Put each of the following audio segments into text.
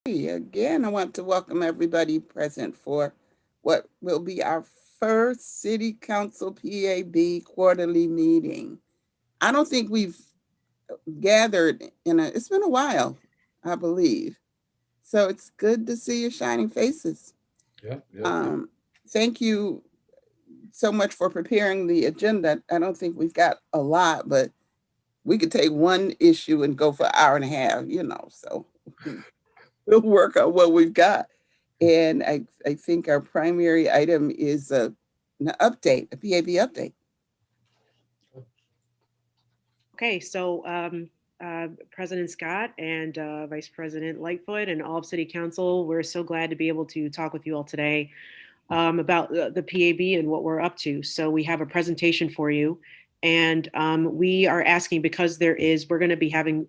Again, I want to welcome everybody present for what will be our first City Council PAB quarterly meeting. I don't think we've gathered it's been a while, I believe. So it's good to see your shining faces. Yeah. Um, Thank you so much for preparing the agenda. I don't think we've got a lot, but we could take one issue and go for an hour and a half. So we'll work on what we've got. And I think our primary item is an update, a PAB update. Okay, so President Scott and Vice President Lightfoot and all of City Council, we're so glad to be able to talk with you all today about the PAB and what we're up to. So we have a presentation for you, and we are asking because we're going to be having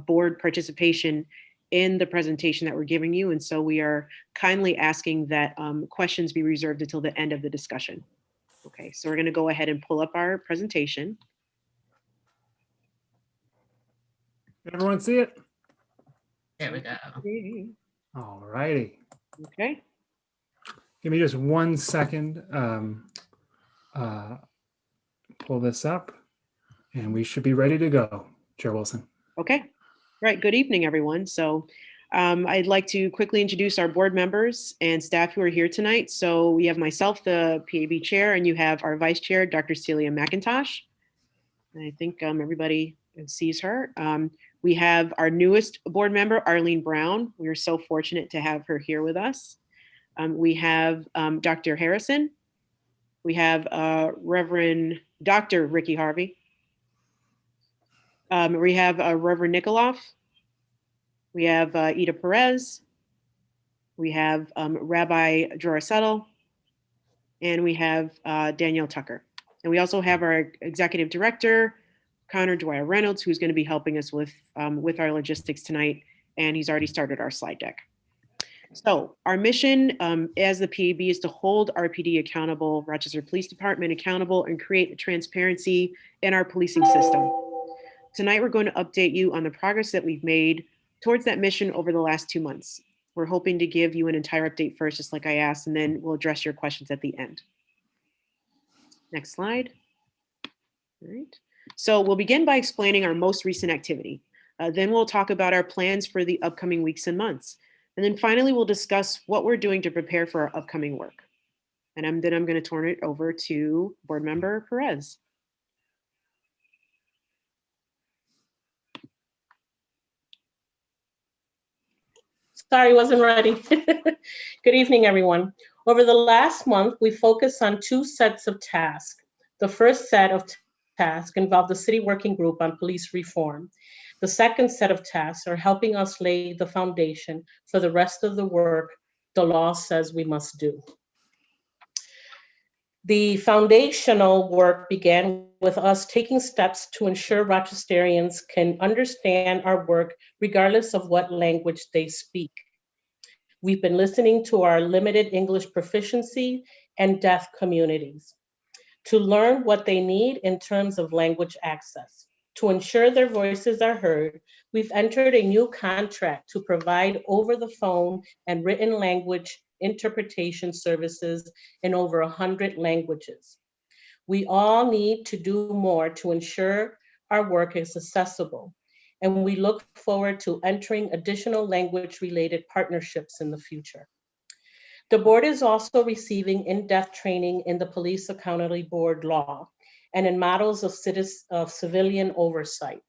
board participation in the presentation that we're giving you, and so we are kindly asking that questions be reserved until the end of the discussion. Okay, so we're going to go ahead and pull up our presentation. Can everyone see it? There we go. All righty. Okay. Give me just 1 second. Pull this up and we should be ready to go. Chair Wilson. Okay. Right. Good evening, everyone. So I'd like to quickly introduce our board members and staff who are here tonight. So we have myself, the PAB chair, and you have our vice chair, Dr. Celia McIntosh. I think everybody sees her. We have our newest board member, Arlene Brown. We are so fortunate to have her here with us. We have Dr. Harrison. We have Reverend Dr. Ricky Harvey. We have Reverend Nikoloff. We have Ida Perez. We have Rabbi Drora Settle. And we have Danielle Tucker. And we also have our executive director, Connor Dwyer Reynolds, who's going to be helping us with our logistics tonight. And he's already started our slide deck. So our mission as the PAB is to hold RPD accountable, Rochester Police Department accountable, and create transparency in our policing system. Tonight, we're going to update you on the progress that we've made towards that mission over the last 2 months. We're hoping to give you an entire update first, just like I asked, and then we'll address your questions at the end. Next slide. All right. So we'll begin by explaining our most recent activity. Then we'll talk about our plans for the upcoming weeks and months. And then finally, we'll discuss what we're doing to prepare for our upcoming work. And then I'm going to turn it over to Board Member Perez. Sorry, wasn't ready. Good evening, everyone. Over the last month, we focused on 2 sets of tasks. The first set of tasks involved the City Working Group on Police Reform. The second set of tasks are helping us lay the foundation for the rest of the work the law says we must do. The foundational work began with us taking steps to ensure Rochesterians can understand our work regardless of what language they speak. We've been listening to our limited English proficiency and deaf communities to learn what they need in terms of language access. To ensure their voices are heard, we've entered a new contract to provide over the phone and written language interpretation services in over 100 languages. We all need to do more to ensure our work is accessible, and we look forward to entering additional language-related partnerships in the future. The board is also receiving in-depth training in the Police Accountability Board law and in models of civilian oversight.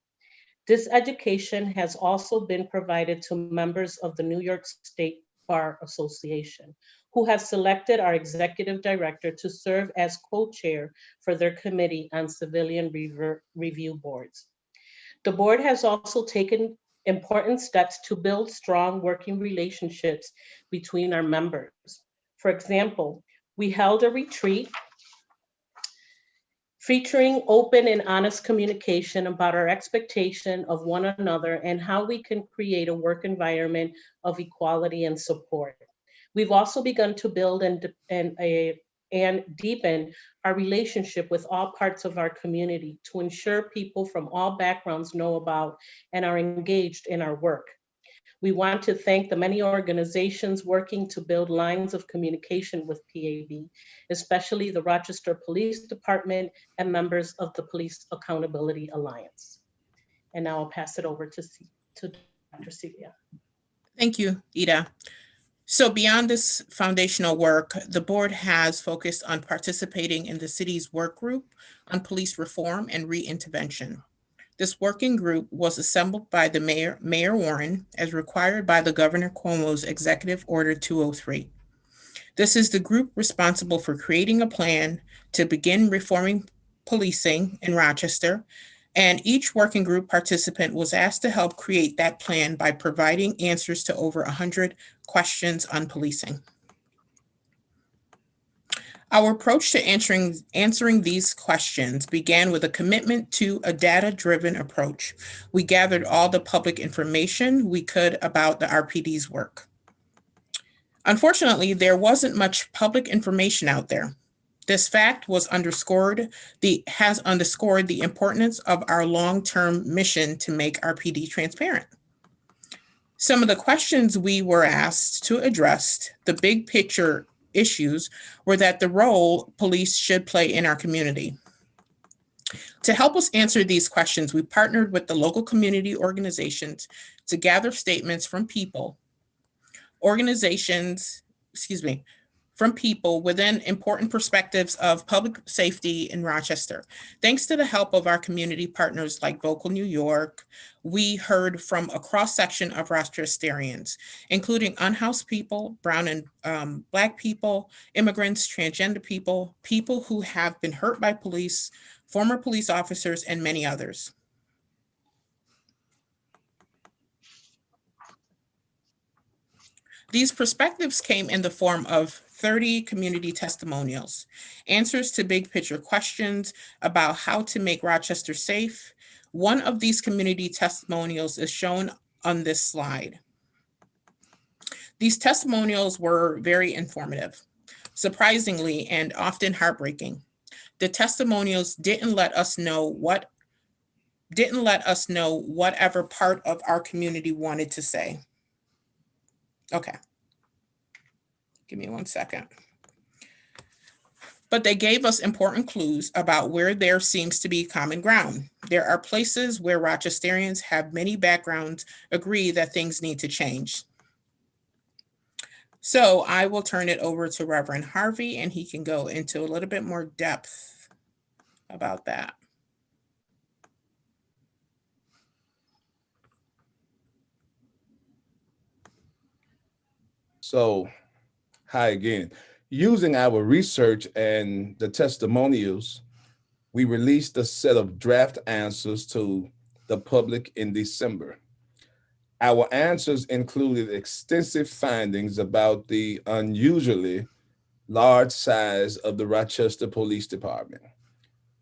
This education has also been provided to members of the New York State Bar Association, who have selected our executive director to serve as co-chair for their committee on civilian review boards. The board has also taken important steps to build strong working relationships between our members. For example, we held a retreat featuring open and honest communication about our expectation of one another and how we can create a work environment of equality and support. We've also begun to build and deepen our relationship with all parts of our community to ensure people from all backgrounds know about and are engaged in our work. We want to thank the many organizations working to build lines of communication with PAB, especially the Rochester Police Department and members of the Police Accountability Alliance. And now I'll pass it over to Dr. Celia. Thank you, Ida. So beyond this foundational work, the board has focused on participating in the city's work group on police reform and re-intervention. This working group was assembled by the Mayor Warren as required by the Governor Cuomo's Executive Order 203. This is the group responsible for creating a plan to begin reforming policing in Rochester, and each working group participant was asked to help create that plan by providing answers to over 100 questions on policing. Our approach to answering these questions began with a commitment to a data-driven approach. We gathered all the public information we could about the RPD's work. Unfortunately, there wasn't much public information out there. This fact has underscored the importance of our long-term mission to make RPD transparent. Some of the questions we were asked to address, the big picture issues, were that the role police should play in our community. To help us answer these questions, we partnered with the local community organizations to gather statements from people within important perspectives of public safety in Rochester. Thanks to the help of our community partners like Vocal New York, we heard from a cross-section of Rochesterians, including unhoused people, brown and Black people, immigrants, transgender people, people who have been hurt by police, former police officers, and many others. These perspectives came in the form of 30 community testimonials, answers to big picture questions about how to make Rochester safe. One of these community testimonials is shown on this slide. These testimonials were very informative, surprisingly, and often heartbreaking. The testimonials didn't let us know whatever part of our community wanted to say. Okay. Give me 1 second. But they gave us important clues about where there seems to be common ground. There are places where Rochesterians have many backgrounds agree that things need to change. So I will turn it over to Reverend Harvey, and he can go into a little bit more depth about that. So, hi again. Using our research and the testimonials, we released a set of draft answers to the public in December. Our answers included extensive findings about the unusually large size of the Rochester Police Department,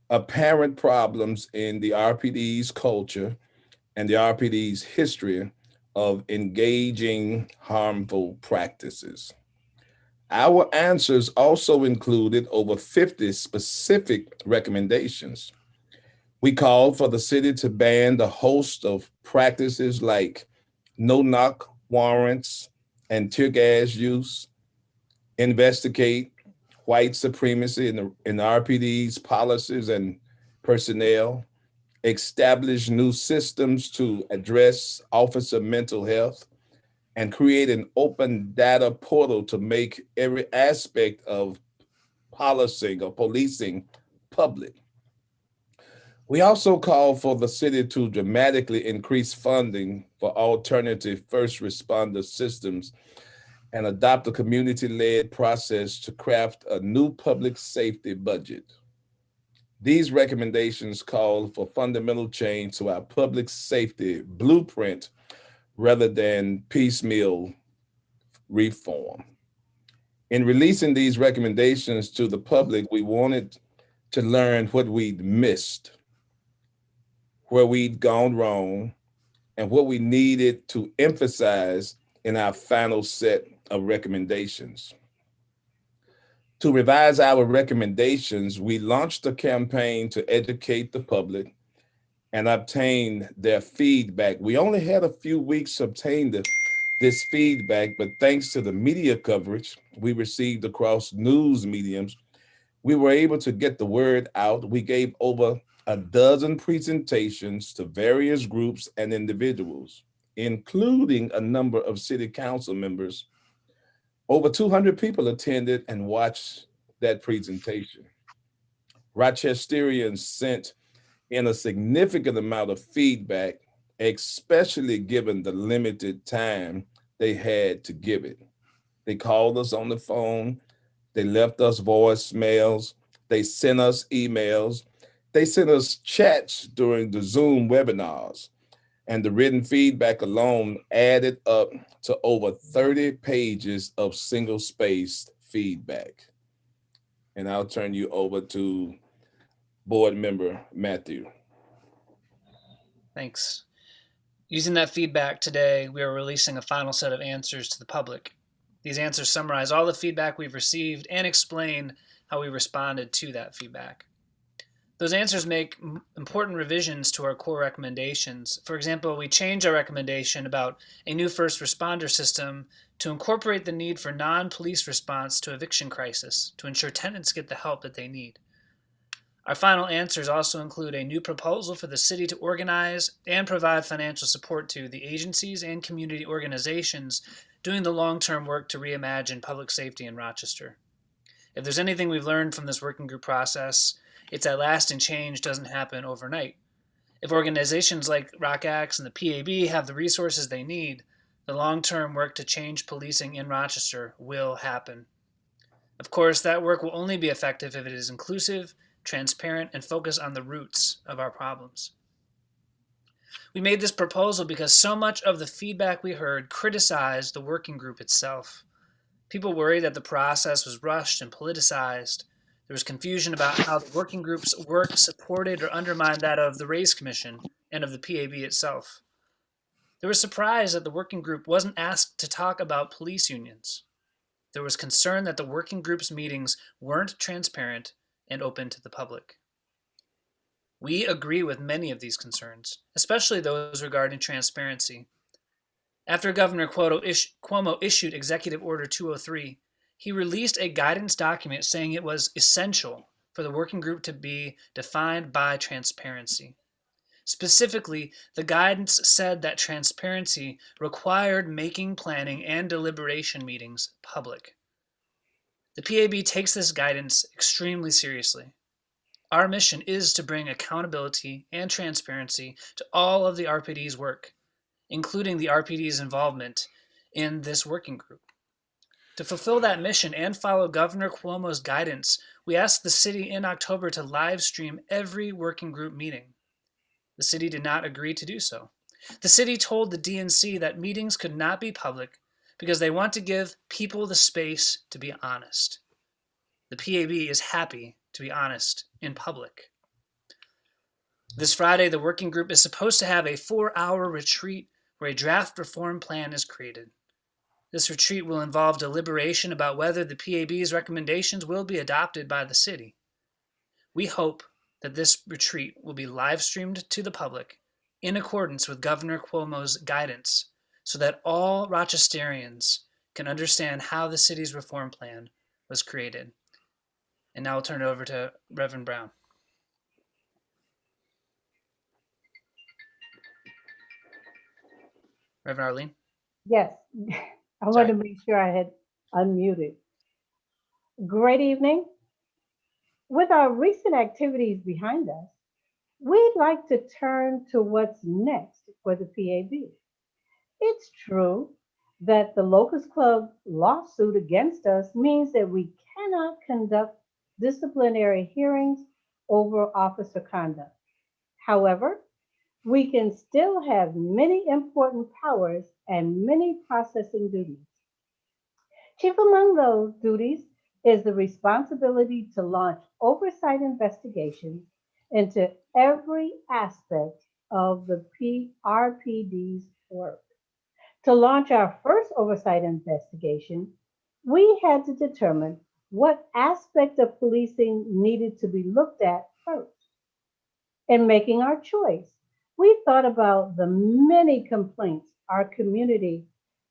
apparent problems in the RPD's culture and the RPD's history of engaging harmful practices. Our answers also included over 50 specific recommendations. We called for the city to ban the host of practices like no-knock warrants and tear gas use, investigate white supremacy in the RPD's policies and personnel, establish new systems to address officer mental health, and create an open data portal to make every aspect of policing or policing public. We also call for the city to dramatically increase funding for alternative first responder systems and adopt a community-led process to craft a new public safety budget. These recommendations call for fundamental change to our public safety blueprint rather than piecemeal reform. In releasing these recommendations to the public, we wanted to learn what we'd missed, where we'd gone wrong, and what we needed to emphasize in our final set of recommendations. To revise our recommendations, we launched a campaign to educate the public and obtain their feedback. We only had a few weeks to obtain the this feedback, but thanks to the media coverage we received across news mediums, we were able to get the word out. We gave over a dozen presentations to various groups and individuals, including a number of city council members. Over 200 people attended and watched that presentation. Rochesterians sent in a significant amount of feedback, especially given the limited time they had to give it. They called us on the phone, they left us voicemails, they sent us emails, they sent us chats during the Zoom webinars, and the written feedback alone added up to over 30 pages of single-spaced feedback. And I'll turn you over to board member Matthew. Thanks. Using that feedback today, we are releasing a final set of answers to the public. These answers summarize all the feedback we've received and explain how we responded to that feedback. Those answers make important revisions to our core recommendations. For example, we changed our recommendation about a new first responder system to incorporate the need for non-police response to eviction crisis to ensure tenants get the help that they need. Our final answers also include a new proposal for the city to organize and provide financial support to the agencies and community organizations doing the long-term work to reimagine public safety in Rochester. If there's anything we've learned from this working group process, it's that lasting change doesn't happen overnight. If organizations like ROCAX and the PAB have the resources they need, the long-term work to change policing in Rochester will happen. Of course, that work will only be effective if it is inclusive, transparent, and focused on the roots of our problems. We made this proposal because so much of the feedback we heard criticized the working group itself. People worried that the process was rushed and politicized. There was confusion about how the working group's work supported or undermined that of the Race Commission and of the PAB itself. There was surprise that the working group wasn't asked to talk about police unions. There was concern that the working group's meetings weren't transparent and open to the public. We agree with many of these concerns, especially those regarding transparency. After Governor Cuomo issued Executive Order 203, he released a guidance document saying it was essential for the working group to be defined by transparency. Specifically, the guidance said that transparency required making planning and deliberation meetings public. The PAB takes this guidance extremely seriously. Our mission is to bring accountability and transparency to all of the RPD's work, including the RPD's involvement in this working group. To fulfill that mission and follow Governor Cuomo's guidance, we asked the city in October to live stream every working group meeting. The city did not agree to do so. The city told the DNC that meetings could not be public because they want to give people the space to be honest. The PAB is happy to be honest in public. This Friday, the working group is supposed to have a 4-hour retreat where a draft reform plan is created. This retreat will involve deliberation about whether the PAB's recommendations will be adopted by the city. We hope that this retreat will be live streamed to the public in accordance with Governor Cuomo's guidance so that all Rochesterians can understand how the city's reform plan was created. And now I'll turn it over to Reverend Brown. Reverend Arlene? Yes, I Sorry. wanted to make sure I had unmuted. Great evening. With our recent activities behind us, we'd like to turn to what's next for the PAB. It's true that the Locust Club lawsuit against us means that we cannot conduct disciplinary hearings over officer conduct. However, we can still have many important powers and many processing duties. Chief among those duties is the responsibility to launch oversight investigations into every aspect of the RPD's work. To launch our first oversight investigation, we had to determine what aspect of policing needed to be looked at first. In making our choice, we thought about the many complaints our community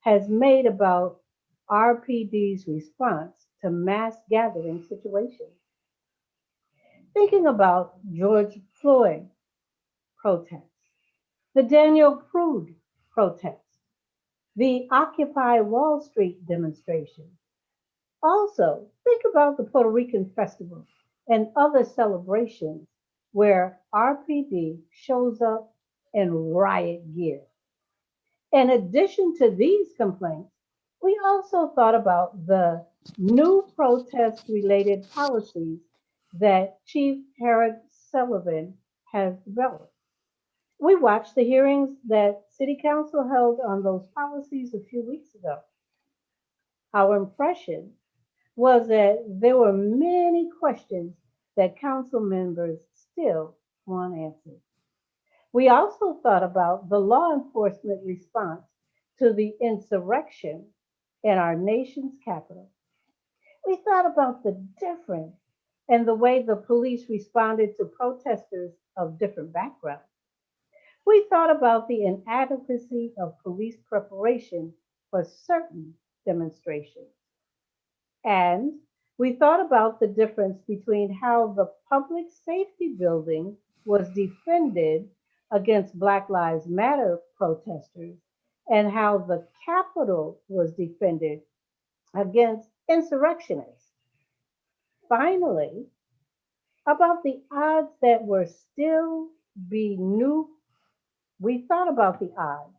has made about RPD's response to mass gathering situations. Thinking about George Floyd protests, the Daniel Prude protests, the Occupy Wall Street demonstration. Also, think about the Puerto Rican festival and other celebrations where RPD shows up in riot gear. In addition to these complaints, we also thought about the new protest related policies that Chief Herrick Sullivan has developed. We watched the hearings that City Council held on those policies a few weeks ago. Our impression was that there were many questions that council members still want answered. We also thought about the law enforcement response to the insurrection in our nation's capital. We thought about the difference and the way the police responded to protesters of different backgrounds. We thought about the inadequacy of police preparation for certain demonstrations. And we thought about the difference between how the public safety building was defended against Black Lives Matter protesters and how the Capitol was defended against insurrectionists. Finally, about the odds that were still be new, we thought about the odds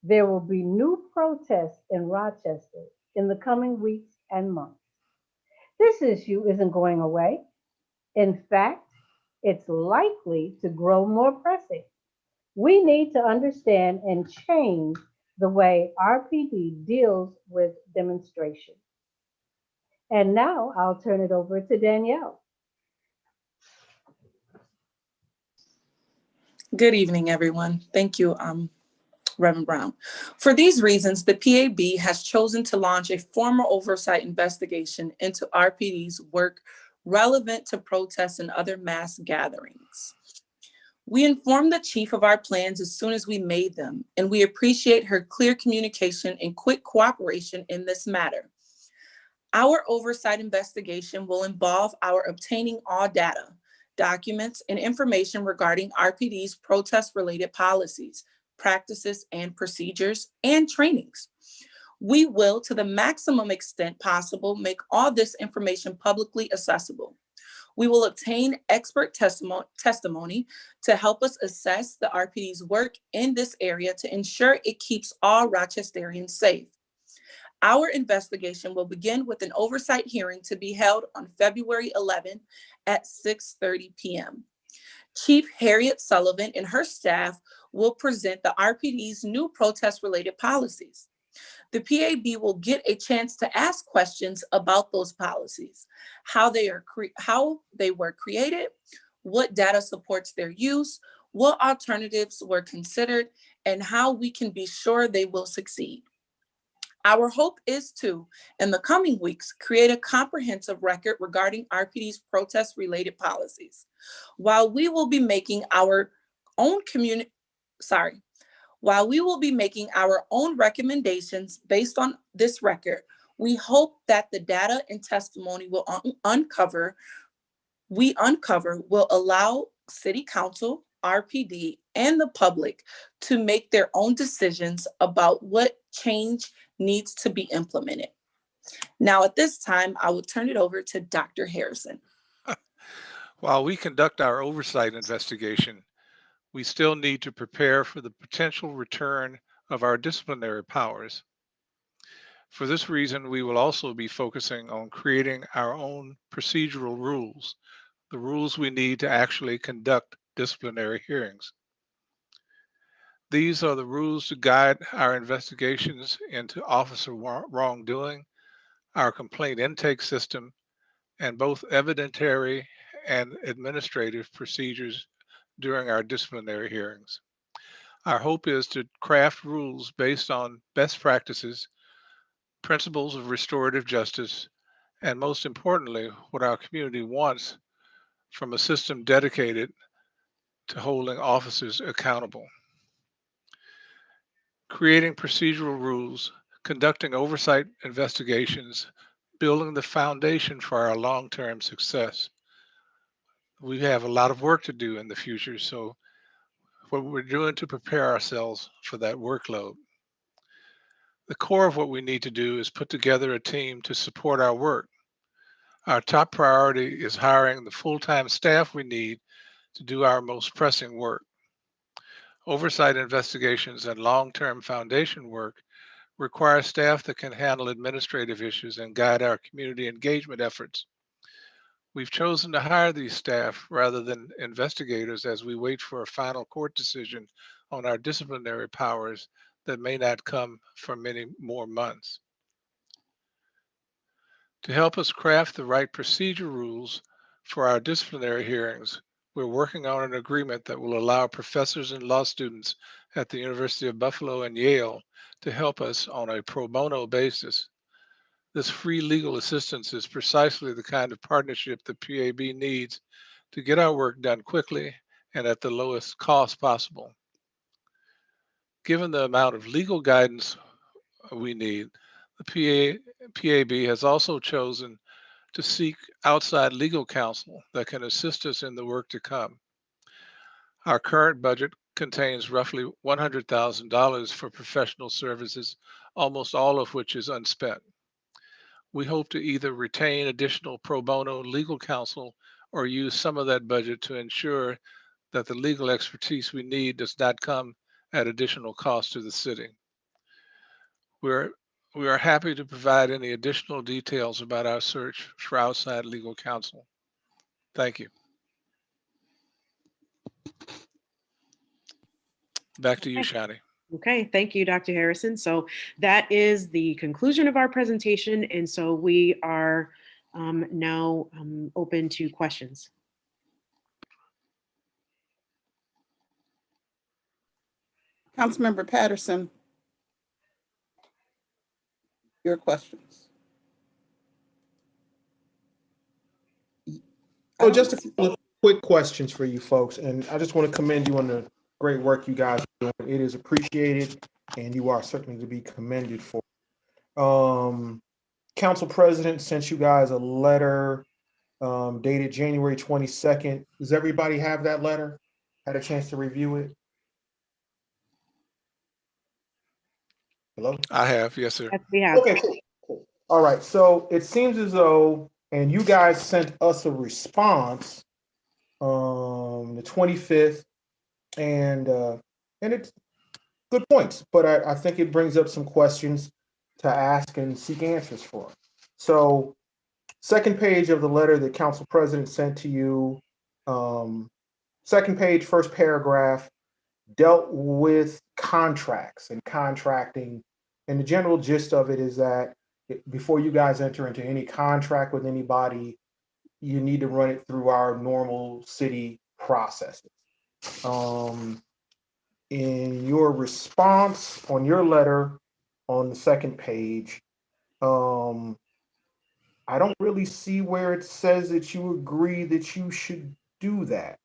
there will be new protests in Rochester in the coming weeks and months. This issue isn't going away. In fact, it's likely to grow more pressing. We need to understand and change the way RPD deals with demonstration. And now I'll turn it over to Danielle. Good evening, everyone. Thank you, Reverend Brown. For these reasons, the PAB has chosen to launch a formal oversight investigation into RPD's work relevant to protests and other mass gatherings. We informed the chief of our plans as soon as we made them, and we appreciate her clear communication and quick cooperation in this matter. Our oversight investigation will involve our obtaining all data, documents, and information regarding RPD's protest-related policies, practices, and procedures, and trainings. We will, to the maximum extent possible, make all this information publicly accessible. We will obtain expert testimony to help us assess the RPD's work in this area to ensure it keeps all Rochesterians safe. Our investigation will begin with an oversight hearing to be held on February 11 at 6:30 p.m. Chief Harriet Sullivan and her staff will present the RPD's new protest-related policies. The PAB will get a chance to ask questions about those policies, how they were created, what data supports their use, what alternatives were considered, and how we can be sure they will succeed. Our hope is to, in the coming weeks, create a comprehensive record regarding RPD's protest-related policies. While we will be making our own recommendations based on this record, we hope that the data and testimony we uncover will allow City Council, RPD, and the public to make their own decisions about what change needs to be implemented. Now, at this time, I will turn it over to Dr. Harrison. While we conduct our oversight investigation, we still need to prepare for the potential return of our disciplinary powers. For this reason, we will also be focusing on creating our own procedural rules, the rules we need to actually conduct disciplinary hearings. These are the rules to guide our investigations into officer wrongdoing, our complaint intake system, and both evidentiary and administrative procedures during our disciplinary hearings. Our hope is to craft rules based on best practices, principles of restorative justice, and most importantly, what our community wants from a system dedicated to holding officers accountable. Creating procedural rules conducting oversight investigations, building the foundation for our long-term success. We have a lot of work to do in the future, so what we're doing to prepare ourselves for that workload. The core of what we need to do is put together a team to support our work. Our top priority is hiring the full-time staff we need to do our most pressing work. Oversight investigations and long-term foundation work require staff that can handle administrative issues and guide our community engagement efforts. We've chosen to hire these staff rather than investigators as we wait for a final court decision on our disciplinary powers that may not come for many more months. To help us craft the right procedure rules for our disciplinary hearings, we're working on an agreement that will allow professors and law students at the University of Buffalo and Yale to help us on a pro bono basis. This free legal assistance is precisely the kind of partnership the PAB needs to get our work done quickly and at the lowest cost possible. Given the amount of legal guidance we need, the PAB has also chosen to seek outside legal counsel that can assist us in the work to come. Our current budget contains roughly $100,000 for professional services, almost all of which is unspent. We hope to either retain additional pro bono legal counsel or use some of that budget to ensure that the legal expertise we need does not come at additional cost to the city. We are happy to provide any additional details about our search for outside legal counsel. Thank you. Back to you, Shani. Okay, thank you, Dr. Harrison. So that is the conclusion of our presentation. And so we are now open to questions. Councilmember Patterson, your questions. Oh, just a couple of quick questions for you folks. And I just want to commend you on the great work you guys are doing. It is appreciated, and you are certainly to be commended for. Council President sent you guys a letter dated January 22nd. Does everybody have that letter? Had a chance to review it? Hello? I have, yes, sir. Yes, we have. Okay, cool. All right, so it seems as though, and you guys sent us a response the 25th, and it's good points, but I think it brings up some questions to ask and seek answers for. So, second page of the letter that Council President sent to you, second page, first paragraph, dealt with contracts and contracting. And the general gist of it is that before you guys enter into any contract with anybody, you need to run it through our normal city processes. In your response on your letter on the second page, I don't really see where it says that you agree that you should do that.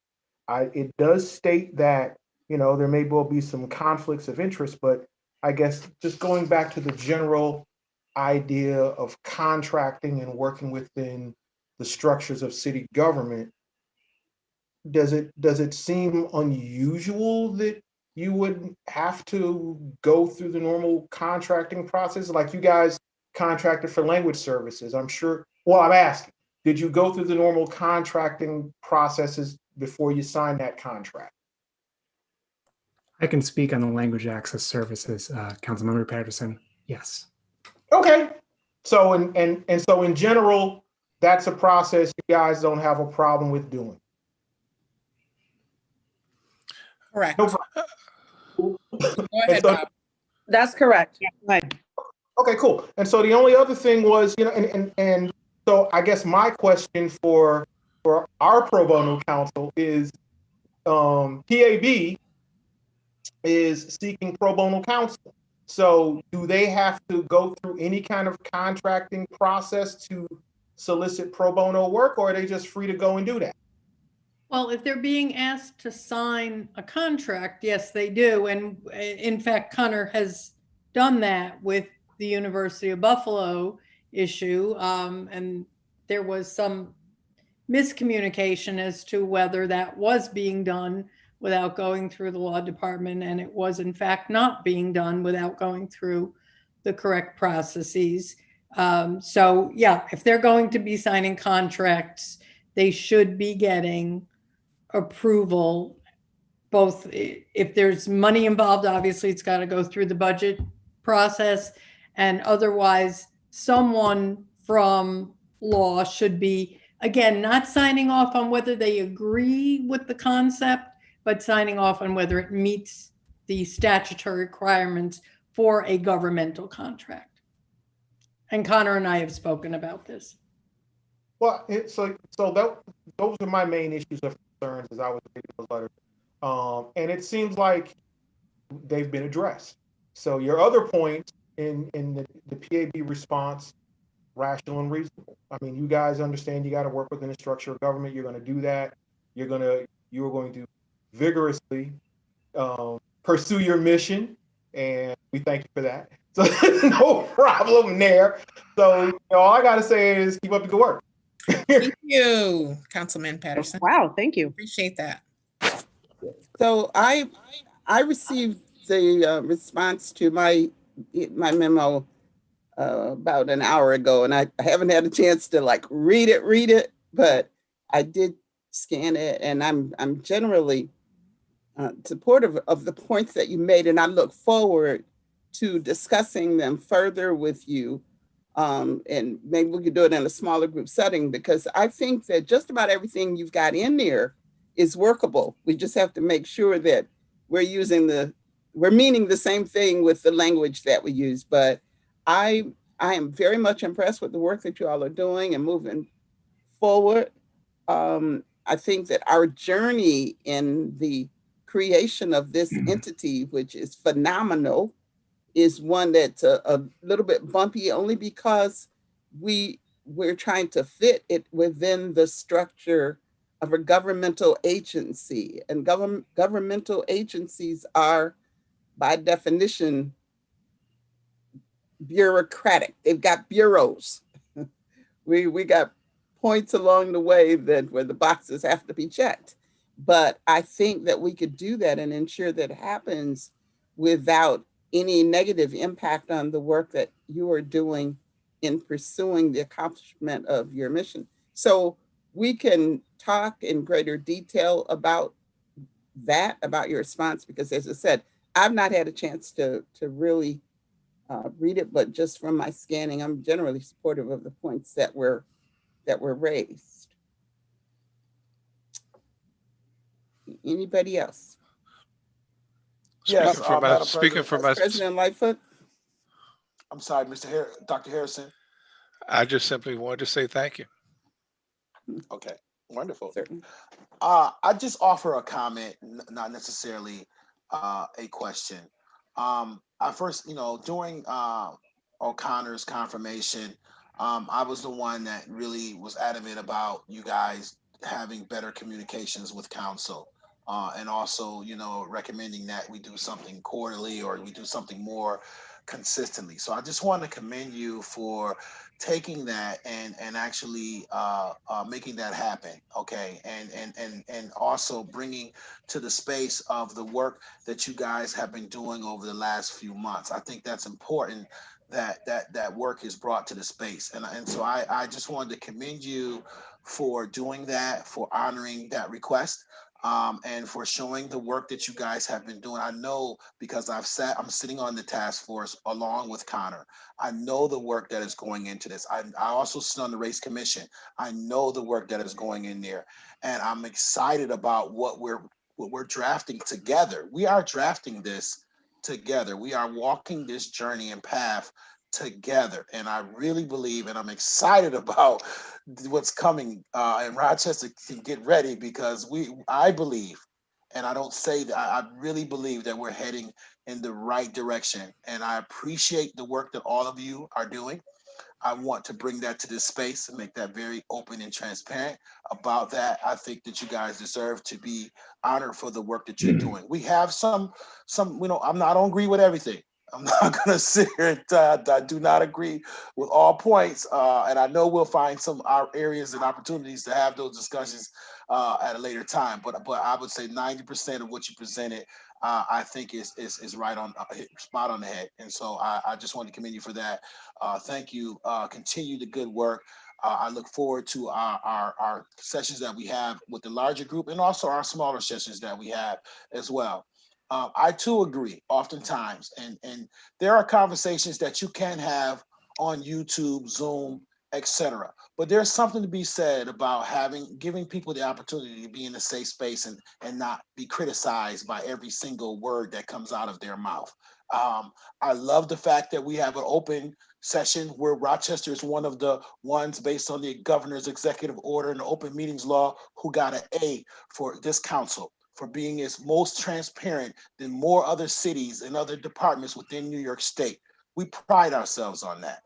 It does state that, there may well be some conflicts of interest, but I guess just going back to the general idea of contracting and working within the structures of city government, does it seem unusual that you would have to go through the normal contracting process? Like you guys contracted for language services, I'm sure. Well, I'm asking, did you go through the normal contracting processes before you signed that contract? I can speak on the language access services, Councilmember Patterson. Yes. Okay. So and so in general, that's a process you guys don't have a problem with doing. Correct. No Go ahead, Bob. That's correct. Yeah, go ahead. Okay, cool. And so the only other thing was, and so I guess my question for our pro bono counsel is, PAB is seeking pro bono counsel. So do they have to go through any kind of contracting process to solicit pro bono work, or are they just free to go and do that? Well, if they're being asked to sign a contract, yes, they do. And in fact, Connor has done that with the University of Buffalo issue, and there was some miscommunication as to whether that was being done without going through the law department, and it was in fact not being done without going through the correct processes. So yeah, if they're going to be signing contracts, they should be getting approval, both if there's money involved, obviously it's got to go through the budget process, and otherwise someone from law should be, again, not signing off on whether they agree with the concept, but signing off on whether it meets the statutory requirements for a governmental contract. And Connor and I have spoken about this. Well, it's like, so that, those are my main issues of concerns as I was reading those letters. And it seems like they've been addressed. So your other points in the PAB response, rational and reasonable. I mean, you guys understand you got to work within the structure of government. You're going to do that. You're going to vigorously pursue your mission, and we thank you for that. So no problem there. So all I got to say is keep up the good work. Thank you, Councilman Patterson. Wow, thank you. Appreciate that. So I received the response to my memo about an hour ago, and I haven't had a chance to like read it, but I did scan it, and I'm generally supportive of the points that you made, and I look forward to discussing them further with you. And maybe we could do it in a smaller group setting, because I think that just about everything you've got in there is workable. We just have to make sure that we're meaning the same thing with the language that we use. But I am very much impressed with the work that you all are doing and moving forward. I think that our journey in the creation of this entity, which is phenomenal, is one that's a little bit bumpy, only because we're trying to fit it within the structure of a governmental agency. And governmental agencies are, by definition, bureaucratic. They've got bureaus. We got points along the way where the boxes have to be checked. But I think that we could do that and ensure that happens without any negative impact on the work that you are doing in pursuing the accomplishment of your mission. So we can talk in greater detail about that, about your response, because as I said, I've not had a chance to really read it, but just from my scanning, I'm generally supportive of the points that were raised. Anybody else? Yes, Speaking for my, President Lightfoot? I'm sorry, Dr. Harrison. I just simply wanted to say thank you. Okay, wonderful. Certainly. I just offer a comment, not necessarily a question. I first, during O'Connor's confirmation, I was the one that really was adamant about you guys having better communications with council. And also, recommending that we do something quarterly or we do something more consistently. So I just want to commend you for taking that and actually making that happen, okay, and also bringing to the space of the work that you guys have been doing over the last few months. I think that's important that work is brought to the space, and so I just wanted to commend you for doing that, for honoring that request. And for showing the work that you guys have been doing. I know, because I'm sitting on the task force along with Connor. I know the work that is going into this. I also sit on the race commission. I know the work that is going in there, and I'm excited about what we're drafting together. We are drafting this together. We are walking this journey and path together, and I really believe, and I'm excited about what's coming in Rochester. To get ready, because I believe, and I don't say that, I really believe that we're heading in the right direction, and I appreciate the work that all of you are doing. I want to bring that to this space and make that very open and transparent about that. I think that you guys deserve to be honored for the work that you're doing. We have some, I don't agree with everything. I'm not going to sit here and I do not agree with all points. And I know we'll find some areas and opportunities to have those discussions at a later time. But I would say 90% of what you presented, I think is right on, spot on the head. And so I just want to commend you for that. Thank you. Continue the good work. I look forward to our sessions that we have with the larger group and also our smaller sessions that we have as well. I too agree oftentimes, and there are conversations that you can have on YouTube, Zoom, etc. But there's something to be said about giving people the opportunity to be in a safe space and not be criticized by every single word that comes out of their mouth. I love the fact that we have an open session where Rochester is one of the ones based on the governor's executive order and the open meetings law who got an A for this council, for being its most transparent than more other cities and other departments within New York State. We pride ourselves on that.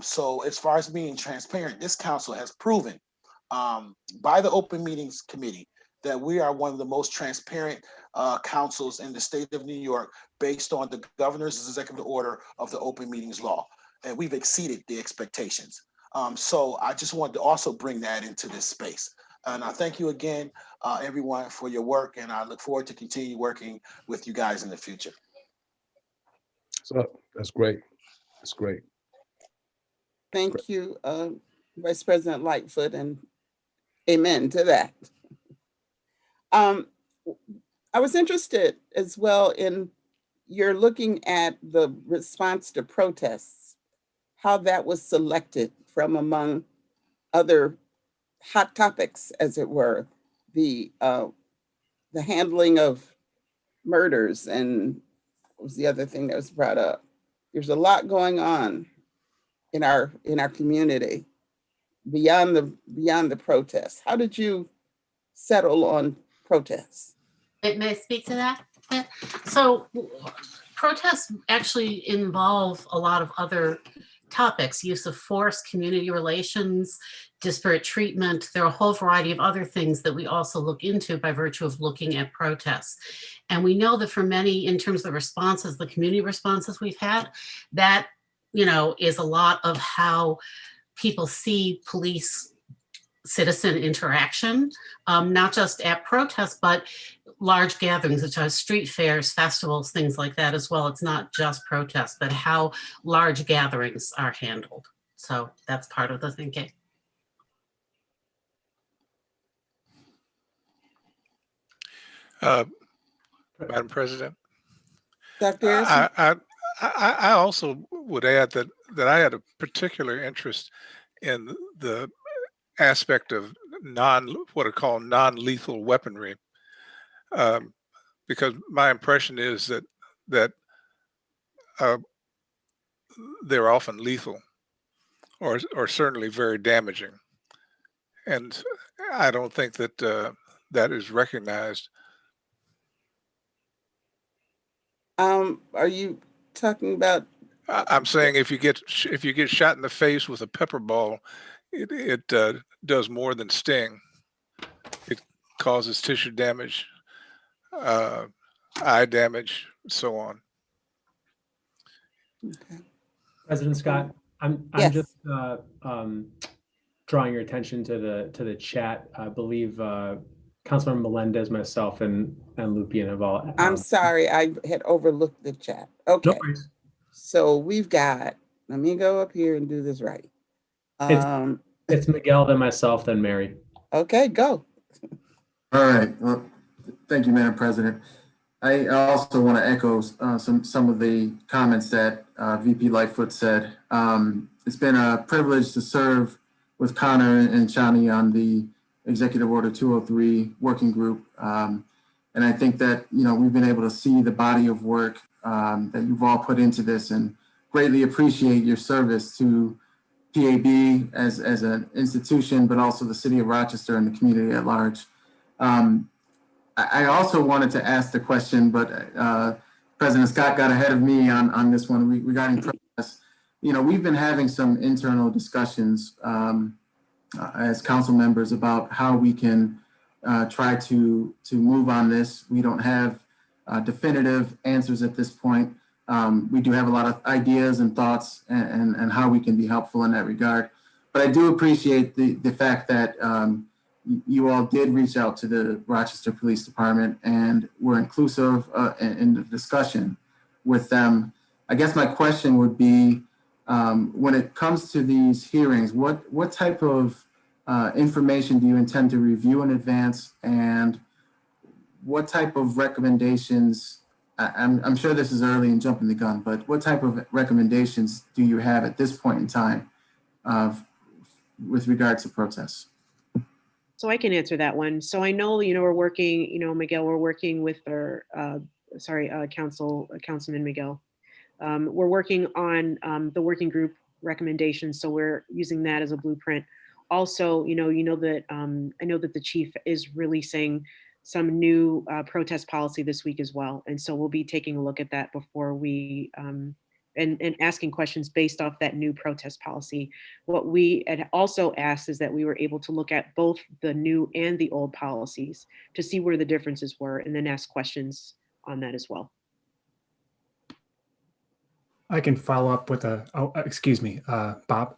So as far as being transparent, this council has proven by the Open Meetings Committee that we are one of the most transparent councils in the state of New York based on the governor's executive order of the open meetings law. And we've exceeded the expectations. So I just wanted to also bring that into this space. And I thank you again, everyone, for your work. And I look forward to continue working with you guys in the future. So that's great. That's great. Thank you, Vice President Lightfoot, and amen to that. I was interested as well in you're looking at the response to protests, how that was selected from among other hot topics, as it were, the handling of murders, and what was the other thing that was brought up? There's a lot going on in our community beyond the protests. How did you settle on protests? May I speak to that? So protests actually involve a lot of other topics: use of force, community relations, disparate treatment. There are a whole variety of other things that we also look into by virtue of looking at protests. And we know that for many, in terms of the responses, the community responses we've had, that, is a lot of how people see police citizen interaction, not just at protests, but large gatherings, such as street fairs, festivals, things like that as well. It's not just protests, but how large gatherings are handled. So that's part of the thinking. Madam President, Dr. Harrison? I also would add that I had a particular interest in the aspect of what are called non-lethal weaponry, because my impression is that they're often lethal, or certainly very damaging, and I don't think that that is recognized. Are you talking about? I'm saying if you get shot in the face with a pepper ball, it does more than sting. It causes tissue damage, eye damage, so on. Okay. President Scott, I'm Yes. just drawing your attention to the chat. I believe Councilmember Melendez, myself, and Lupien have all. I'm sorry, I had overlooked the chat. Okay. No worries. So we've got, let me go up here and do this right. It's Miguel, then myself, then Mary. Okay, go. All right. Well, thank you, Madam President. I also want to echo some of the comments that VP Lightfoot said. It's been a privilege to serve with Connor and Shani on the Executive Order 203 working group. And I think that, we've been able to see the body of work that you've all put into this, and greatly appreciate your service to PAB as an institution, but also the city of Rochester and the community at large. I also wanted to ask the question, but President Scott got ahead of me on this one regarding protests. We've been having some internal discussions as council members about how we can try to move on this. We don't have definitive answers at this point, We do have a lot of ideas and thoughts and how we can be helpful in that regard. But I do appreciate the fact that you all did reach out to the Rochester Police Department and were inclusive in the discussion with them. I guess my question would be, when it comes to these hearings, what type of information do you intend to review in advance, and what type of recommendations, I'm sure this is early and jumping the gun, but what type of recommendations do you have at this point in time with regards to protests? So I can answer that one. So I know, we're working, Miguel, we're working with our, Councilman Miguel. We're working on the working group recommendations. So we're using that as a blueprint. Also, I know that the chief is releasing some new protest policy this week as well. And so we'll be taking a look at that before we, and asking questions based off that new protest policy. What we had also asked is that we were able to look at both the new and the old policies to see where the differences were, and then ask questions on that as well. I can follow up with excuse me, Bob.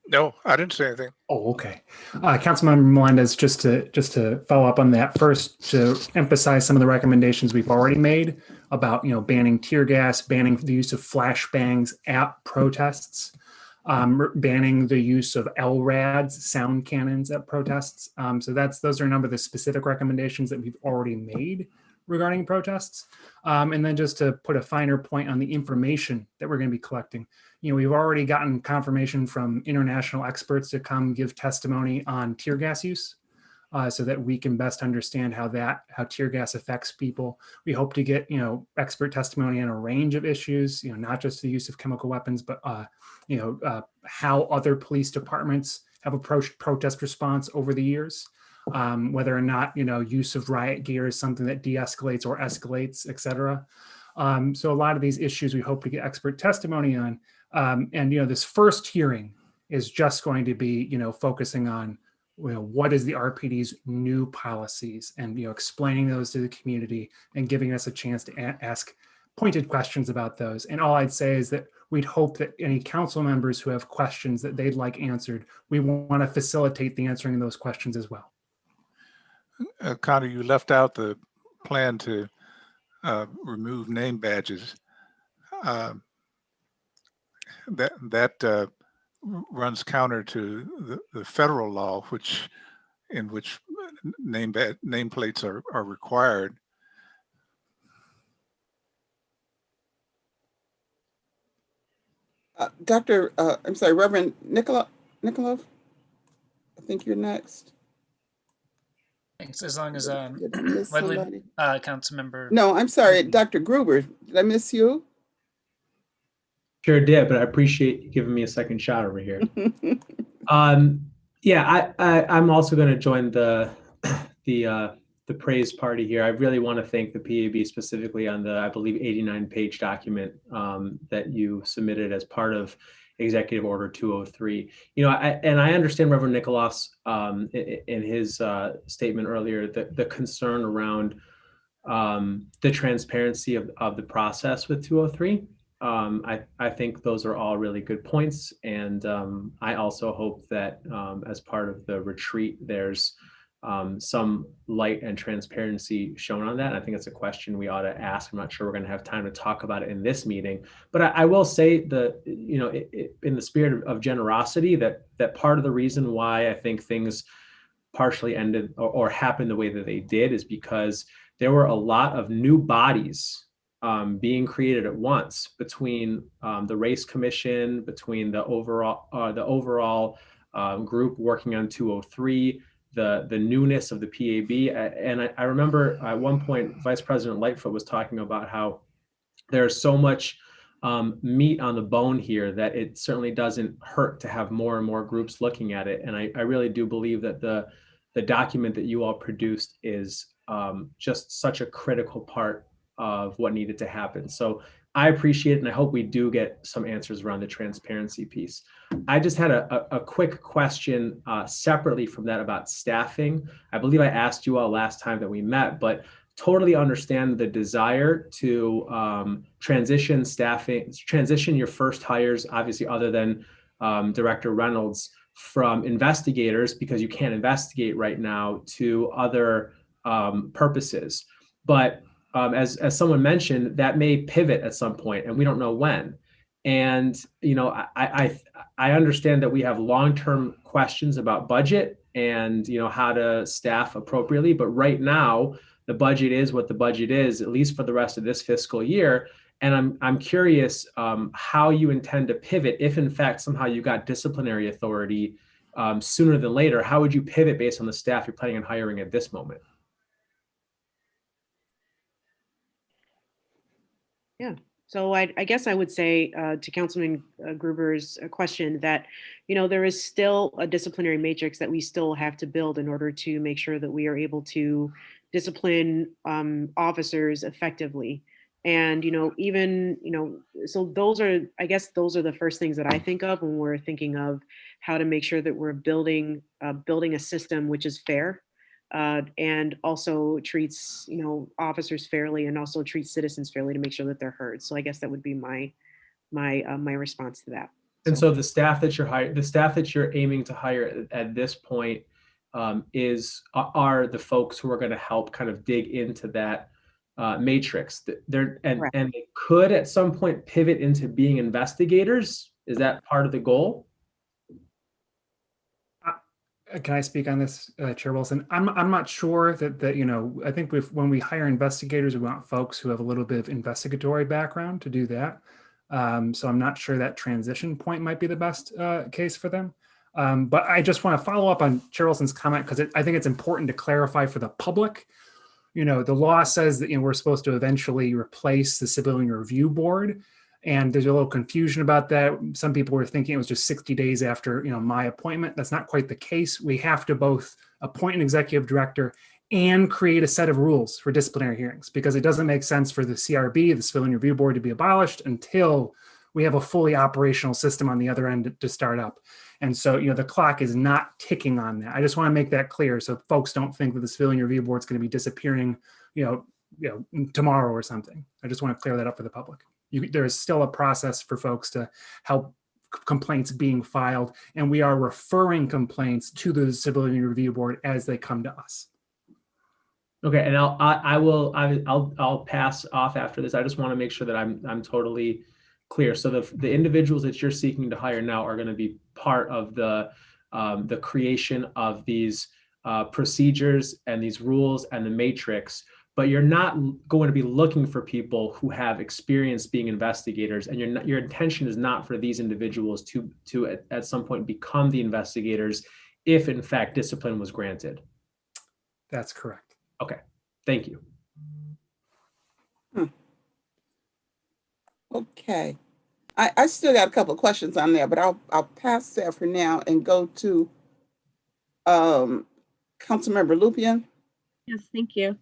No, I didn't say anything. Oh, okay. Councilmember Melendez, just to follow up on that, first to emphasize some of the recommendations we've already made about banning tear gas, banning the use of flashbangs at protests, banning the use of LRADs, sound cannons at protests. So those are a number of the specific recommendations that we've already made regarding protests. And then just to put a finer point on the information that we're going to be collecting. We've already gotten confirmation from international experts to come give testimony on tear gas use, so that we can best understand how tear gas affects people. We hope to get, expert testimony on a range of issues, not just the use of chemical weapons, but, how other police departments have approached protest response over the years. Whether or not, use of riot gear is something that de-escalates or escalates, et cetera. So a lot of these issues we hope to get expert testimony on. And, this first hearing is just going to be, focusing on, what is the RPD's new policies and, explaining those to the community and giving us a chance to ask pointed questions about those. And all I'd say is that we'd hope that any council members who have questions that they'd like answered, we want to facilitate the answering of those questions as well. Connor, you left out the plan to remove name badges. That runs counter to the federal law, in which nameplates are required. I'm sorry, Reverend Nikolov, I think you're next. Thanks. As long as somebody? Councilmember. No, I'm sorry, Dr. Gruber. Did I miss you? Sure did, but I appreciate you giving me a second shot over here. Yeah, I'm also going to join the praise party here. I really want to thank the PAB specifically on the, I believe, 89-page document that you submitted as part of Executive Order 203. And I understand Reverend Nikolof's in his statement earlier the concern around the transparency of the process with 203. I think those are all really good points, and I also hope that as part of the retreat, there's some light and transparency shown on that. I think it's a question we ought to ask. I'm not sure we're going to have time to talk about it in this meeting, but I will say that, in the spirit of generosity, that part of the reason why I think things partially ended or happened the way that they did is because there were a lot of new bodies being created at once between the Race Commission, between the overall group working on 203, the newness of the PAB. And I remember at one point, Vice President Lightfoot was talking about how there's so much meat on the bone here that it certainly doesn't hurt to have more and more groups looking at it. And I really do believe that the document that you all produced is just such a critical part of what needed to happen. So I appreciate it, and I hope we do get some answers around the transparency piece. I just had a quick question separately from that about staffing. I believe I asked you all last time that we met, but totally understand the desire to transition your first hires, obviously other than Director Reynolds, from investigators, because you can't investigate right now, to other purposes. But as someone mentioned, that may pivot at some point, and we don't know when. And I understand that we have long-term questions about budget and how to staff appropriately, but right now the budget is what the budget is, at least for the rest of this fiscal year. And I'm curious how you intend to pivot if, in fact, somehow you got disciplinary authority sooner than later. How would you pivot based on the staff you're planning on hiring at this moment? Yeah. So I guess I would say to Councilman Gruber's question that, there is still a disciplinary matrix that we still have to build in order to make sure that we are able to discipline officers effectively. And, so I guess those are the first things that I think of when we're thinking of how to make sure that we're building a system which is fair. And also treats officers fairly, and also treats citizens fairly to make sure that they're heard. So I guess that would be my response to that. And so the staff that you're aiming to hire at this point are the folks who are going to help kind of dig into that matrix. And they could at some point pivot into being investigators. Is that part of the goal? Can I speak on this, Chair Wilson? I'm not sure that I think when we hire investigators, we want folks who have a little bit of investigatory background to do that. So I'm not sure that transition point might be the best case for them. But I just want to follow up on Chair Wilson's comment, because I think it's important to clarify for the public. The law says that we're supposed to eventually replace the Civilian Review Board. And there's a little confusion about that. Some people were thinking it was just 60 days after, my appointment. That's not quite the case. We have to both appoint an executive director and create a set of rules for disciplinary hearings, because it doesn't make sense for the CRB, the Civilian Review Board, to be abolished until we have a fully operational system on the other end to start up. And so, the clock is not ticking on that. I just want to make that clear so folks don't think that the Civilian Review Board is going to be disappearing, tomorrow or something. I just want to clear that up for the public. There is still a process for folks to help complaints being filed, and we are referring complaints to the Civilian Review Board as they come to us. Okay, and I'll pass off after this. I just want to make sure that I'm totally clear. So the individuals that you're seeking to hire now are going to be part of the creation of these procedures and these rules and the matrix. But you're not going to be looking for people who have experience being investigators, and your intention is not for these individuals to at some point become the investigators if in fact discipline was granted. That's correct. Okay, thank you. Okay, I still got a couple of questions on there, but I'll pass that for now and go to Councilmember Lupien. Yes, thank you.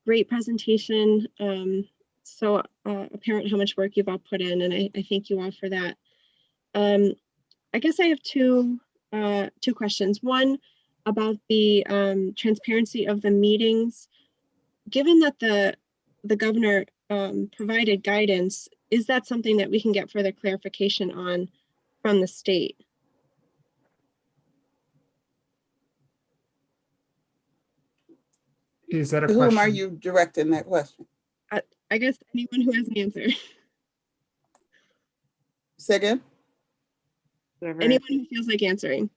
Great presentation. So apparent how much work you've all put in, and I thank you all for that. I guess I have two questions. One about the transparency of the meetings. Given that the governor provided guidance, is that something that we can get further clarification on from the state? Is that a to question? whom are you directing that question? I guess anyone who has an answer. Say again? Anyone who feels like answering.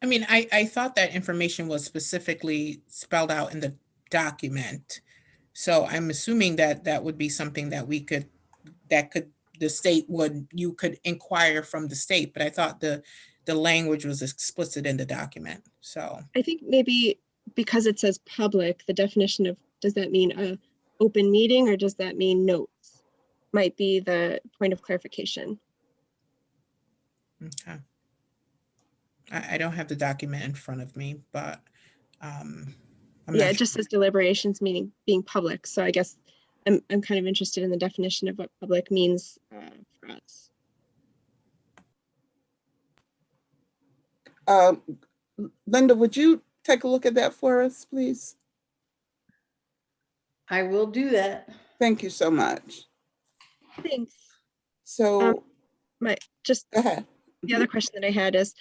I mean, I thought that information was specifically spelled out in the document. So I'm assuming that that would be something that you could inquire from the state, but I thought the language was explicit in the document. So I think maybe because it says public, the definition of, does that mean a open meeting or does that mean notes? Might be the point of clarification. okay. I don't have the document in front of me, but it just says deliberations meaning being public. So I guess I'm kind of interested in the definition of what public means for us. Linda, would you take a look at that for us, please? I will do that. Thank you so much. Thanks. So just go ahead. The other question that I had is,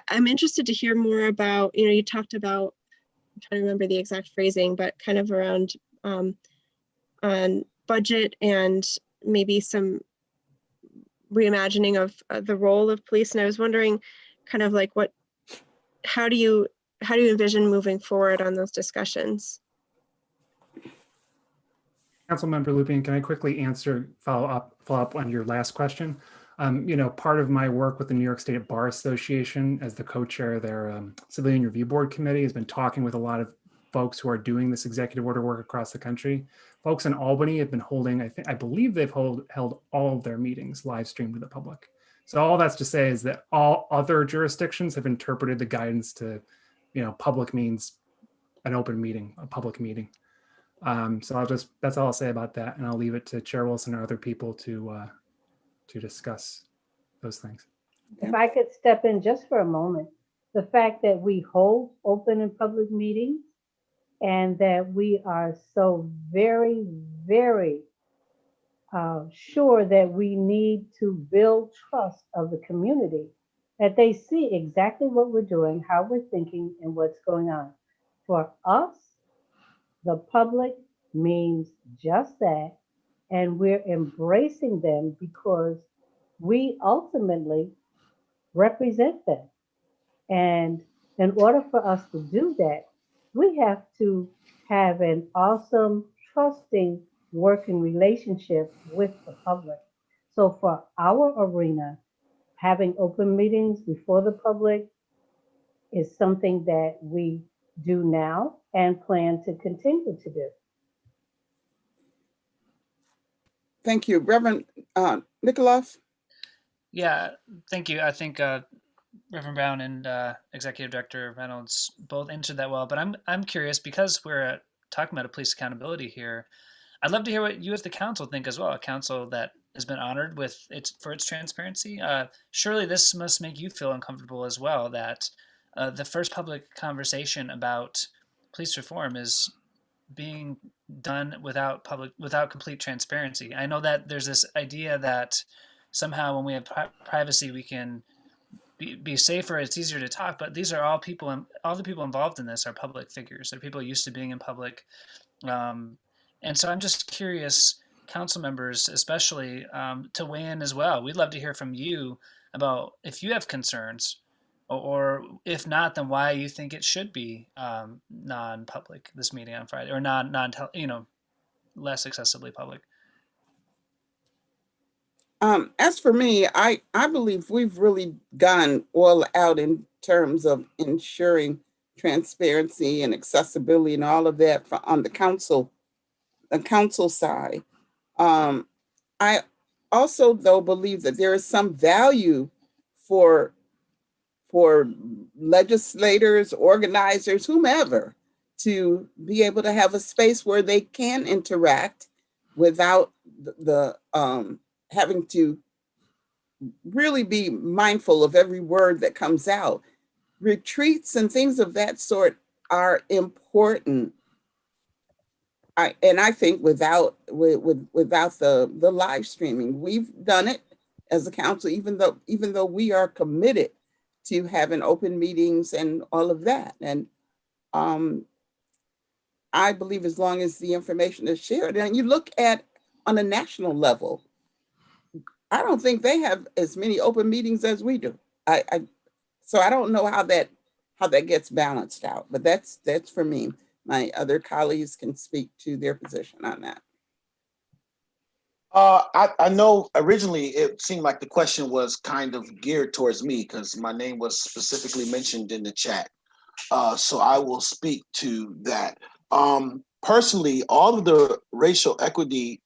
I'm interested to hear more about, you talked about, I'm trying to remember the exact phrasing, but kind of around on budget and maybe some reimagining of the role of police. And I was wondering kind of like how do you envision moving forward on those discussions? Councilmember Lupien, can I quickly follow up on your last question? Part of my work with the New York State Bar Association as the co-chair of their Civilian Review Board Committee has been talking with a lot of folks who are doing this executive order work across the country. Folks in Albany have been holding, I believe they've held all of their meetings live streamed to the public. So all that's to say is that all other jurisdictions have interpreted the guidance to, public means an open meeting, a public meeting. So that's all I'll say about that. And I'll leave it to Chair Wilson or other people to discuss those things. If I could step in just for a moment, the fact that we hold open and public meetings and that we are so very, very sure that we need to build trust of the community, that they see exactly what we're doing, how we're thinking, and what's going on. For us, the public means just that, and we're embracing them because we ultimately represent them. And in order for us to do that, we have to have an awesome, trusting working relationship with the public. So for our arena, having open meetings before the public is something that we do now and plan to continue to do. Thank you. Reverend Nikoloff? Yeah, thank you. I think Reverend Brown and Executive Director Reynolds both answered that well, but I'm curious because we're talking about a police accountability here. I'd love to hear what you as the council think as well, a council that has been honored for its transparency. Surely this must make you feel uncomfortable as well, that the first public conversation about police reform is being done without complete transparency. I know that there's this idea that somehow when we have privacy, we can be safer, it's easier to talk, but these are all the people involved in this are public figures. They're people used to being in public. And so I'm just curious, council members especially, to weigh in as well. We'd love to hear from you about if you have concerns, or if not, then why you think it should be non-public, this meeting on Friday, or less accessibly public. As for me, I believe we've really gone all out in terms of ensuring transparency and accessibility and all of that on the council side. I also, though, believe that there is some value for legislators, organizers, whomever, to be able to have a space where they can interact without the having to really be mindful of every word that comes out. Retreats and things of that sort are important. I think without the live streaming, we've done it as a council, even though we are committed to having open meetings and all of that. And I believe as long as the information is shared, and you look at on a national level, I don't think they have as many open meetings as we do. So I don't know how that gets balanced out, but that's for me. My other colleagues can speak to their position on that. I know originally it seemed like the question was kind of geared towards me because my name was specifically mentioned in the chat. So I will speak to that. Personally, all of the racial equity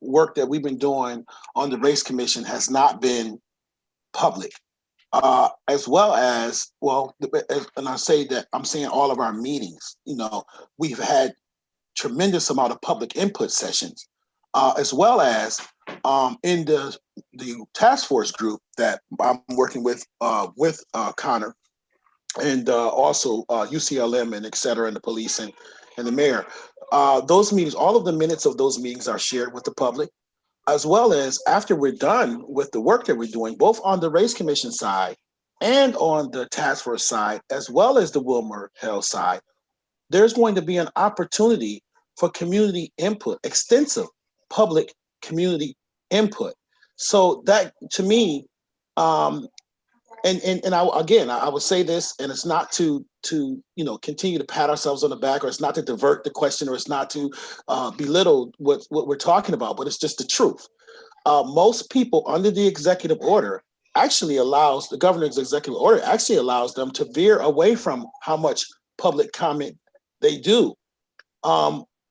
work that we've been doing on the Race Commission has not been public, as well as, and I say that I'm saying all of our meetings, we've had tremendous amount of public input sessions, as well as in the task force group that I'm working with Connor, and also UCLM and et cetera, and the police and the mayor. Those meetings, all of the minutes of those meetings are shared with the public, as well as after we're done with the work that we're doing, both on the Race Commission side and on the task force side, as well as the Wilmer Hill side. There's going to be an opportunity for community input, extensive public community input. So that, to me, and I would say this, and it's not to continue to pat ourselves on the back, or it's not to divert the question, or it's not to belittle what we're talking about, but it's just the truth. Most people under the executive order actually allows the governor's executive order actually allows them to veer away from how much public comment they do.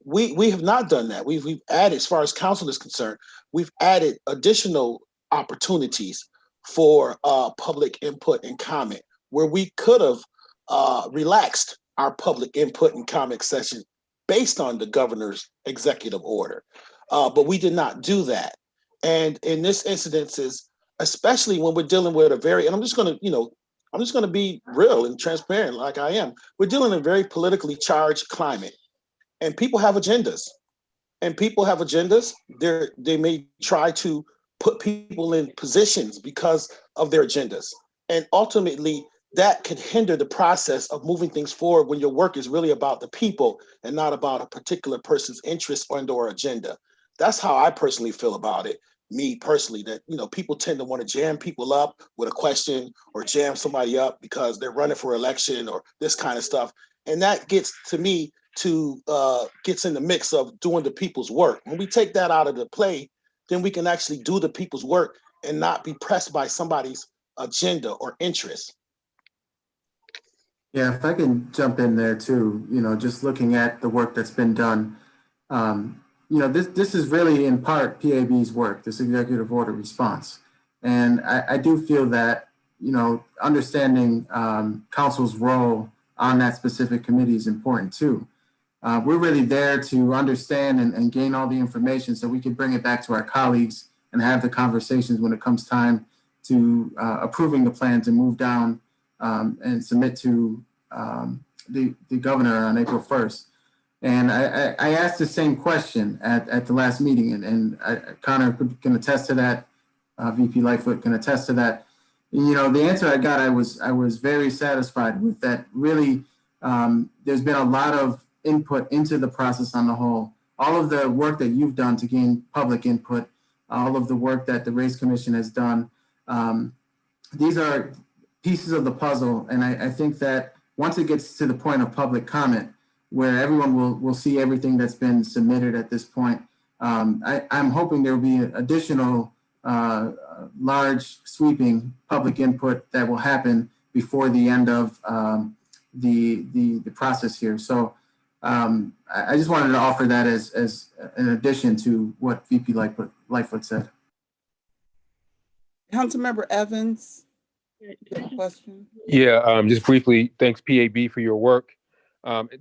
We have not done that. We've added, as far as council is concerned, we've added additional opportunities for public input and comment, where we could have relaxed our public input and comment session based on the governor's executive order. But we did not do that. And in this instances, especially when we're dealing with a very, and I'm just going to be real and transparent like I am. We're dealing in a very politically charged climate, and people have agendas. They may try to put people in positions because of their agendas. And ultimately, that could hinder the process of moving things forward when your work is really about the people and not about a particular person's interest or agenda. That's how I personally feel about it. Me personally, that people tend to want to jam people up with a question or jam somebody up because they're running for election or this kind of stuff. And that gets to me gets in the mix of doing the people's work. When we take that out of the play, then we can actually do the people's work and not be pressed by somebody's agenda or interest. Yeah, if I can jump in there too, just looking at the work that's been done, this is really in part PAB's work, this executive order response. And I do feel that, understanding council's role on that specific committee is important too. We're really there to understand and gain all the information so we can bring it back to our colleagues and have the conversations when it comes time to approving the plan to move down and submit to the governor on April 1st. And I asked the same question at the last meeting, and Connor can attest to that. VP Lightfoot can attest to that. The answer I got, I was very satisfied with that. Really, there's been a lot of input into the process on the whole. All of the work that you've done to gain public input, all of the work that the Race Commission has done, these are pieces of the puzzle. And I think that once it gets to the point of public comment, where everyone will see everything that's been submitted at this point, I'm hoping there will be additional large sweeping public input that will happen before the end of the process here. So I just wanted to offer that as an addition to what VP Lightfoot said. Councilmember Evans, question. Yeah, just briefly, thanks PAB for your work.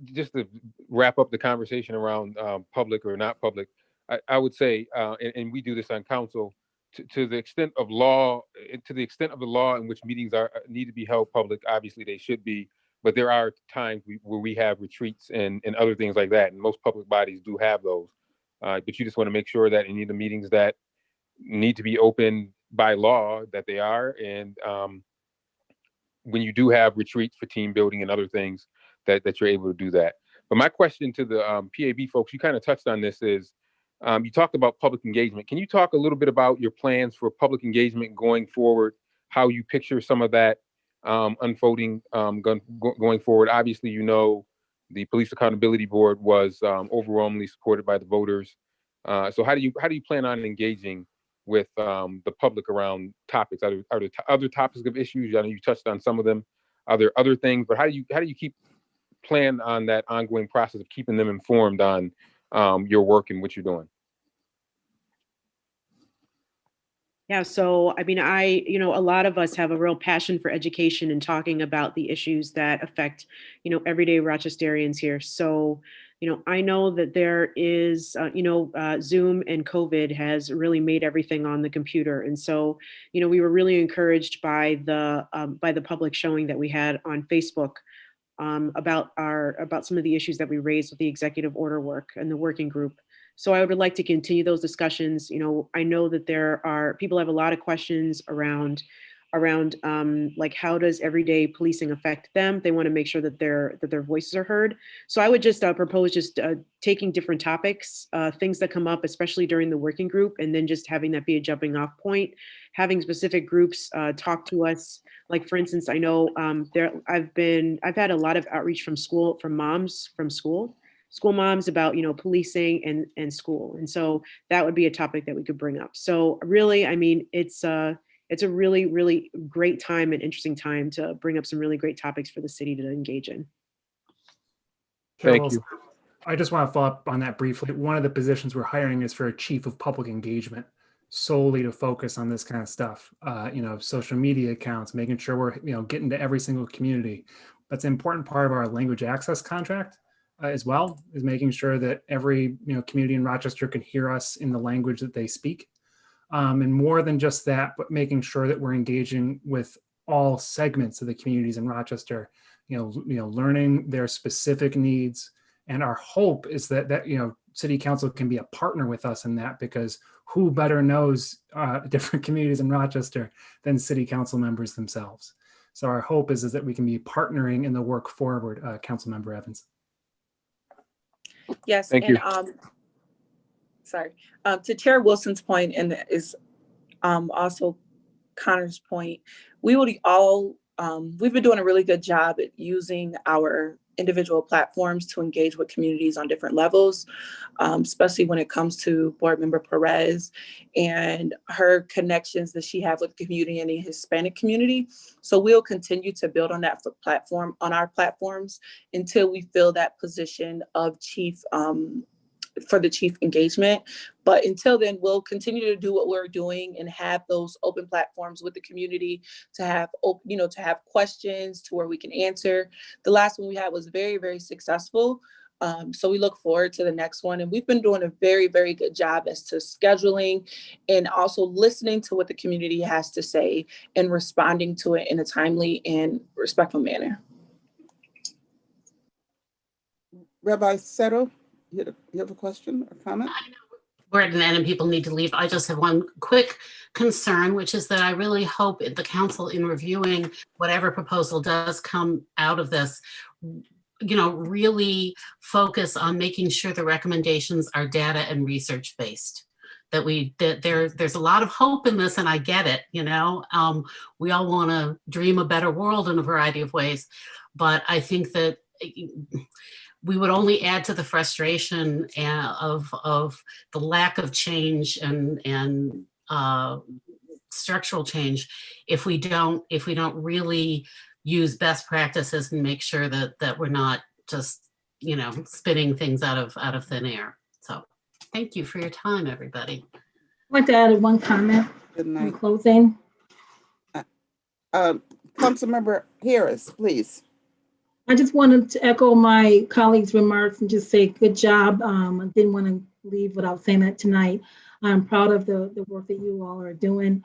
Just to wrap up the conversation around public or not public, I would say, and we do this on council, to the extent of law, to the extent of the law in which meetings need to be held public, obviously they should be, but there are times where we have retreats and other things like that, and most public bodies do have those. But you just want to make sure that any of the meetings that need to be open by law, that they are, and when you do have retreats for team building and other things, that you're able to do that. But my question to the PAB folks, you kind of touched on this, is you talked about public engagement. Can you talk a little bit about your plans for public engagement going forward, how you picture some of that unfolding going forward? Obviously, the Police Accountability Board was overwhelmingly supported by the voters. So how do you plan on engaging with the public around topics? Are there other topics of issues? I know you touched on some of them. Are there other things? But how do you keep plan on that ongoing process of keeping them informed on your work and what you're doing? Yeah, so a lot of us have a real passion for education and talking about the issues that affect, everyday Rochesterians here. So, I know that there is, Zoom and COVID has really made everything on the computer. And so, we were really encouraged by the public showing that we had on Facebook about some of the issues that we raised with the executive order work and the working group. So I would like to continue those discussions. You know, I know that people have a lot of questions around like, how does everyday policing affect them? They want to make sure that their voices are heard. So I would just propose just taking different topics, things that come up, especially during the working group, and then just having that be a jumping off point, having specific groups talk to us. Like, for instance, I know I've had a lot of outreach from school moms about, you know, policing and school. And so that would be a topic that we could bring up. So really, I mean, it's a really, really great time and interesting time to bring up some really great topics for the city to engage in. Thank you. I just want to follow up on that briefly. One of the positions we're hiring is for a chief of public engagement, solely to focus on this kind of stuff. You know, social media accounts, making sure we're, you know, getting to every single community. That's an important part of our language access contract as well, is making sure that every, you know, community in Rochester can hear us in the language that they speak. And more than just that, but making sure that we're engaging with all segments of the communities in Rochester, you know, learning their specific needs. And our hope is that you know, City Council can be a partner with us in that, because who better knows different communities in Rochester than City Council members themselves. So our hope is that we can be partnering in the work forward. Councilmember Evans. Yes, Thank and you. sorry, to Chair Wilson's point, and is also Connor's point, we would all, we've been doing a really good job at using our individual platforms to engage with communities on different levels, especially when it comes to Board Member Perez and her connections that she has with the community and the Hispanic community. So we'll continue to build on that platform, on our platforms, until we fill that position of chief, for the chief engagement. But until then, we'll continue to do what we're doing and have those open platforms with the community to have, you know, to have questions to where we can answer. The last one we had was very, very successful. So we look forward to the next one. And we've been doing a very, very good job as to scheduling and also listening to what the community has to say and responding to it in a timely and respectful manner. Rabbi Settle, you have a question or comment? We're at an end and people need to leave. I just have one quick concern, which is that I really hope the council, in reviewing whatever proposal does come out of this, you know, really focus on making sure the recommendations are data and research based. That there's a lot of hope in this, and I get it. You know, we all want to dream a better world in a variety of ways, but I think that we would only add to the frustration of the lack of change and structural change if we don't really use best practices and make sure that we're not just, you know, spinning things out of thin air. So thank you for your time, everybody. I want to add one comment in closing. Councilmember Harris, please. I just wanted to echo my colleagues' remarks and just say good job. I didn't want to leave without saying that tonight. I'm proud of the work that you all are doing,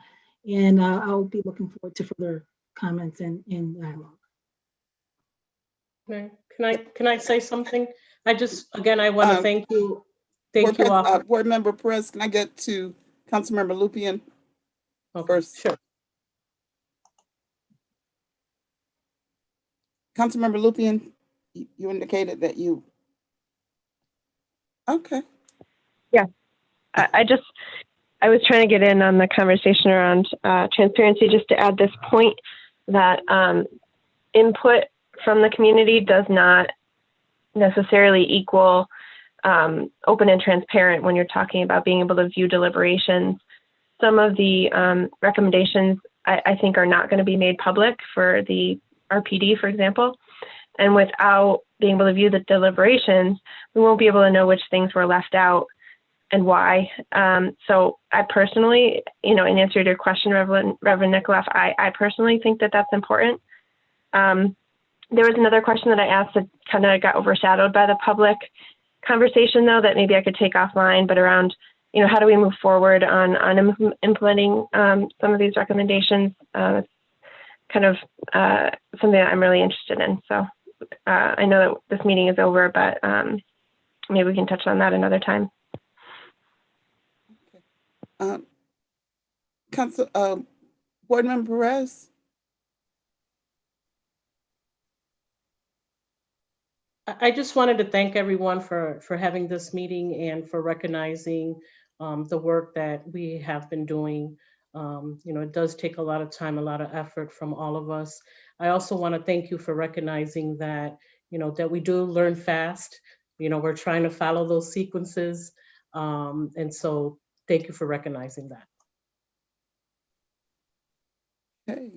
and I'll be looking forward to further comments and dialogue. Okay. Can I say something? I want to thank you. Thank you all. Board Member Perez, can I get to Councilmember Lupien first? Sure. Councilmember Lupien, you indicated that you. Okay. Yeah, I was trying to get in on the conversation around transparency, just to add this point that input from the community does not necessarily equal open and transparent when you're talking about being able to view deliberations. Some of the recommendations I think are not going to be made public for the RPD, for example, and without being able to view the deliberations, we won't be able to know which things were left out and why. So I personally, you know, in answer to your question, Reverend Nikoloff, I personally think that that's important. There was another question that I asked that kind of got overshadowed by the public conversation, though, that maybe I could take offline, but around, you know, how do we move forward on implementing some of these recommendations? Kind of something that I'm really interested in. So I know that this meeting is over, but maybe we can touch on that another time. Board Member Perez? I just wanted to thank everyone for having this meeting and for recognizing the work that we have been doing. It does take a lot of time, a lot of effort from all of us. I also want to thank you for recognizing that, that we do learn fast. We're trying to follow those sequences. And so thank you for recognizing that. Okay.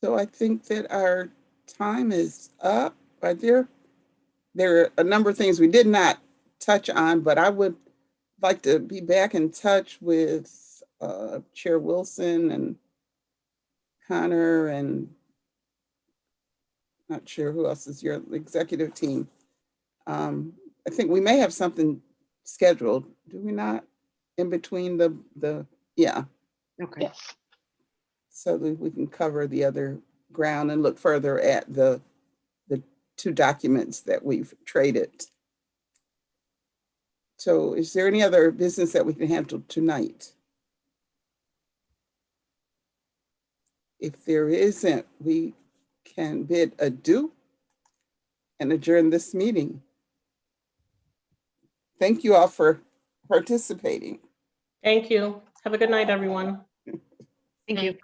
So I think that our time is up. There are a number of things we did not touch on, but I would like to be back in touch with Chair Wilson and Connor, and not sure who else is your executive team. I think we may have something scheduled, do we not? In between yeah. Okay. Yes. So that we can cover the other ground and look further at the two documents that we've traded. So is there any other business that we can handle tonight? If there isn't, we can bid adieu and adjourn this meeting. Thank you all for participating. Thank you. Have a good night, everyone. Thank you.